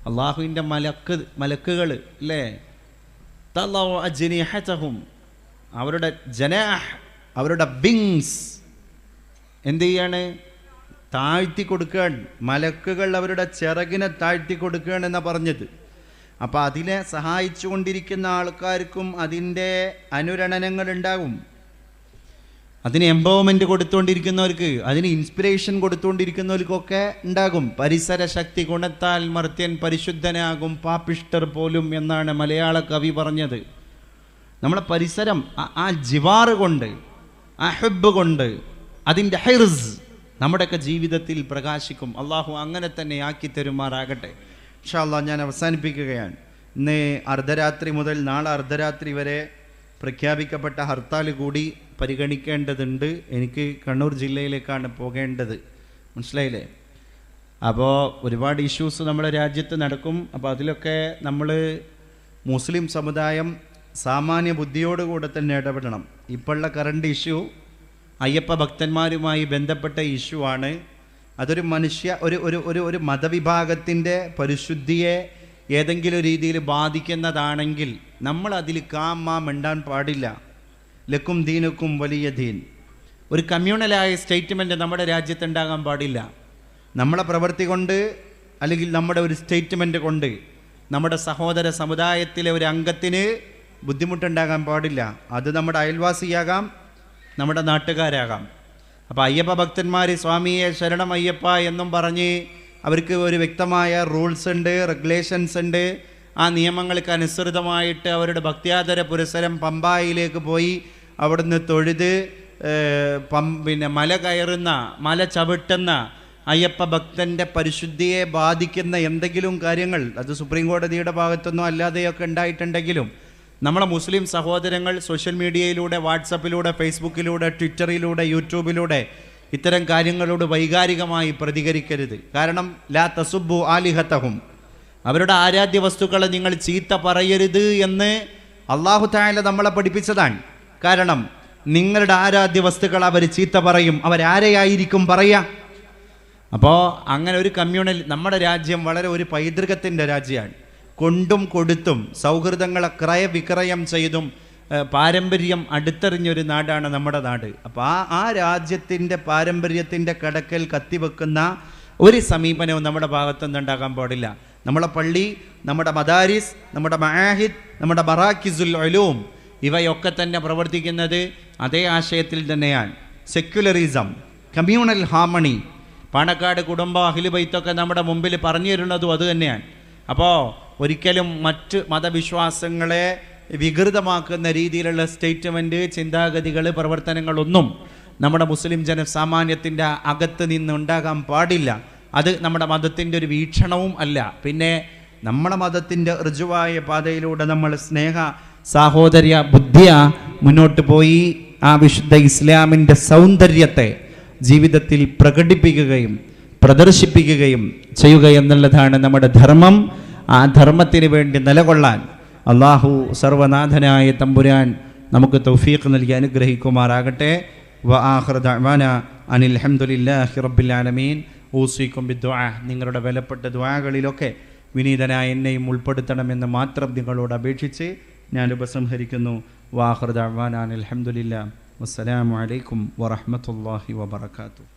അള്ളാഹുവിൻ്റെ മലക്കുകൾ അല്ലേ, തളഉ അജ്നിഹതഹും, അവരുടെ ജനാഹ്, അവരുടെ വിങ്സ് എന്ത് ചെയ്യാണ്? താഴ്ത്തി കൊടുക്കുകയാണ്. മലക്കുകൾ അവരുടെ ചിറകിനെ താഴ്ത്തി കൊടുക്കുകയാണ് എന്നാണ് പറഞ്ഞത്. അപ്പോൾ അതിനെ സഹായിച്ചു കൊണ്ടിരിക്കുന്ന ആൾക്കാർക്കും അതിൻ്റെ അനുരണനങ്ങൾ ഉണ്ടാകും. അതിന് എംപവർമെൻ്റ് കൊടുത്തുകൊണ്ടിരിക്കുന്നവർക്ക്, അതിന് ഇൻസ്പിറേഷൻ കൊടുത്തുകൊണ്ടിരിക്കുന്നവർക്കൊക്കെ ഉണ്ടാകും. പരിസര ശക്തി ഗുണത്താൽ മർത്യൻ പരിശുദ്ധനാകും പാപിഷ്ടർ പോലും എന്നാണ് മലയാള കവി പറഞ്ഞത്. നമ്മളെ പരിസരം ആ ജിവാറ് കൊണ്ട്, ആ ഹുബ്ബ് കൊണ്ട്, അതിൻ്റെ ഹിർസ് നമ്മുടെയൊക്കെ ജീവിതത്തിൽ പ്രകാശിക്കും. അള്ളാഹു അങ്ങനെ തന്നെ ആക്കി തരുമാറാകട്ടെ. ഇൻഷാ അല്ലാഹ് ഞാൻ അവസാനിപ്പിക്കുകയാണ്. ഇന്ന് അർദ്ധരാത്രി മുതൽ നാളെ അർദ്ധരാത്രി വരെ പ്രഖ്യാപിക്കപ്പെട്ട ഹർത്താൽ കൂടി പരിഗണിക്കേണ്ടതുണ്ട്. എനിക്ക് കണ്ണൂർ ജില്ലയിലേക്കാണ് പോകേണ്ടത്, മനസ്സിലായില്ലേ? അപ്പോൾ ഒരുപാട് ഇഷ്യൂസ് നമ്മുടെ രാജ്യത്ത് നടക്കും. അപ്പോൾ അതിലൊക്കെ നമ്മൾ മുസ്ലിം സമുദായം സാമാന്യ ബുദ്ധിയോടുകൂടെ തന്നെ ഇടപെടണം. ഇപ്പോഴുള്ള കറണ്ട് ഇഷ്യൂ അയ്യപ്പ ഭക്തന്മാരുമായി ബന്ധപ്പെട്ട ഇഷ്യൂ ആണ്. അതൊരു ഒരു മതവിഭാഗത്തിൻ്റെ പരിശുദ്ധിയെ ഏതെങ്കിലും രീതിയിൽ ബാധിക്കുന്നതാണെങ്കിൽ നമ്മൾ അതിൽ മിണ്ടാൻ പാടില്ല. ലക്കും ദീനുക്കും വലിയ ദീൻ. ഒരു കമ്മ്യൂണലായ സ്റ്റേറ്റ്മെൻറ്റ് നമ്മുടെ രാജ്യത്തുണ്ടാകാൻ പാടില്ല. നമ്മളെ പ്രവൃത്തി കൊണ്ട് അല്ലെങ്കിൽ നമ്മുടെ ഒരു സ്റ്റേറ്റ്മെൻറ്റ് കൊണ്ട് നമ്മുടെ സഹോദര സമുദായത്തിലെ ഒരു അംഗത്തിന് ബുദ്ധിമുട്ടുണ്ടാകാൻ പാടില്ല. അത് നമ്മുടെ അയൽവാസിയാകാം, നമ്മുടെ നാട്ടുകാരാകാം. അപ്പോൾ അയ്യപ്പ ഭക്തന്മാർ സ്വാമിയെ ശരണം അയ്യപ്പ എന്നും പറഞ്ഞ് അവർക്ക് ഒരു വ്യക്തമായ റൂൾസ് ഉണ്ട്, റെഗുലേഷൻസ് ഉണ്ട്. ആ നിയമങ്ങൾക്ക് അനുസൃതമായിട്ട് അവരുടെ ഭക്ത്യാദര പുരസരം പമ്പായിലേക്ക് പോയി അവിടുന്ന് തൊഴുത് മല കയറുന്ന, മല ചവിട്ടുന്ന അയ്യപ്പ ഭക്തൻ്റെ പരിശുദ്ധിയെ ബാധിക്കുന്ന എന്തെങ്കിലും കാര്യങ്ങൾ അത് സുപ്രീം കോടതിയുടെ ഭാഗത്തൊന്നും അല്ലാതെയൊക്കെ ഉണ്ടായിട്ടുണ്ടെങ്കിലും നമ്മളെ മുസ്ലിം സഹോദരങ്ങൾ സോഷ്യൽ മീഡിയയിലൂടെ, വാട്സപ്പിലൂടെ, ഫേസ്ബുക്കിലൂടെ, ട്വിറ്ററിലൂടെ, യൂട്യൂബിലൂടെ ഇത്തരം കാര്യങ്ങളോട് വൈകാരികമായി പ്രതികരിക്കരുത്. കാരണം ലാ തസുബ്ബു ആലിഹതഹും, അവരുടെ ആരാധ്യ വസ്തുക്കളെ നിങ്ങൾ ചീത്ത പറയരുത് എന്ന് അല്ലാഹു തആല നമ്മളെ പഠിപ്പിച്ചതാണ്. കാരണം നിങ്ങളുടെ ആരാധ്യ വസ്തുക്കൾ അവർ ചീത്ത പറയും. അവരാരെയായിരിക്കും പറയുക? അപ്പോൾ അങ്ങനെ ഒരു കമ്മ്യൂണൽ, നമ്മുടെ രാജ്യം വളരെ ഒരു പൈതൃകത്തിൻ്റെ രാജ്യമാണ്. കൊണ്ടും കൊടുത്തും സൗഹൃദങ്ങളെ ക്രയവിക്രയം ചെയ്തും പാരമ്പര്യം അടുത്തെറിഞ്ഞൊരു നാടാണ് നമ്മുടെ നാട്. അപ്പോൾ ആ രാജ്യത്തിൻ്റെ പാരമ്പര്യത്തിൻ്റെ കടക്കൽ കത്തിവെക്കുന്ന ഒരു സമീപനവും നമ്മുടെ ഭാഗത്തുനിന്ന് ഉണ്ടാകാൻ പാടില്ല. നമ്മളെ പള്ളി, നമ്മുടെ മദാരിസ്, നമ്മുടെ മആഹിദ്, നമ്മുടെ മറാക്കിസുൽ ഉലൂം ഇവയൊക്കെ തന്നെ പ്രവർത്തിക്കുന്നത് അതേ ആശയത്തിൽ തന്നെയാണ്. Secularism, communal harmony. പാണക്കാട് കുടുംബ അഹ്ലു ബൈത്തൊക്കെ നമ്മുടെ മുമ്പിൽ പറഞ്ഞു തരുന്നതും അതുതന്നെയാണ്. അപ്പോൾ ഒരിക്കലും മറ്റ് മതവിശ്വാസങ്ങളെ വികൃതമാക്കുന്ന രീതിയിലുള്ള സ്റ്റേറ്റ്മെൻറ്റ്, ചിന്താഗതികൾ, പ്രവർത്തനങ്ങളൊന്നും നമ്മുടെ മുസ്ലിം ജനസാമാന്യത്തിൻ്റെ അകത്ത് നിന്ന് ഉണ്ടാകാൻ പാടില്ല. അത് നമ്മുടെ മതത്തിൻ്റെ ഒരു വീക്ഷണവും അല്ല. പിന്നെ നമ്മുടെ മതത്തിൻ്റെ ഋജുവായ പാതയിലൂടെ നമ്മൾ സ്നേഹ സാഹോദര്യ ബുദ്ധിയ മുന്നോട്ട് പോയി ആ വിശുദ്ധ ഇസ്ലാമിൻ്റെ സൗന്ദര്യത്തെ ജീവിതത്തിൽ പ്രകടിപ്പിക്കുകയും പ്രദർശിപ്പിക്കുകയും ചെയ്യുക എന്നുള്ളതാണ് നമ്മുടെ ധർമ്മം. ആ ധർമ്മത്തിന് വേണ്ടി നിലകൊള്ളാൻ അള്ളാഹു സർവനാഥനായ തമ്പുരാൻ നമുക്ക് തൗഫീഖ് നൽകി അനുഗ്രഹിക്കുമാറാകട്ടെ. വആഖിറു ദഅ്വാനാ അനിൽ ഹംദുലില്ലാഹി റബ്ബിൽ ആലമീൻ. ഊസിക്കും ബിദ്ദുആ, നിങ്ങളുടെ വിലപ്പെട്ട ദുആകളിലൊക്കെ വിനീതനായ എന്നെയും ഉൾപ്പെടുത്തണമെന്ന് മാത്രം നിങ്ങളോട് അപേക്ഷിച്ച് ഞാൻ ഉപസംഹരിക്കുന്നു. വആഖിറു ദഅ്വാനാ അനിൽ ഹംദുലില്ലാഹി വസ്സലാമു അലൈക്കും വറഹ്മത്തുള്ളാഹി വബറകാതുഹു.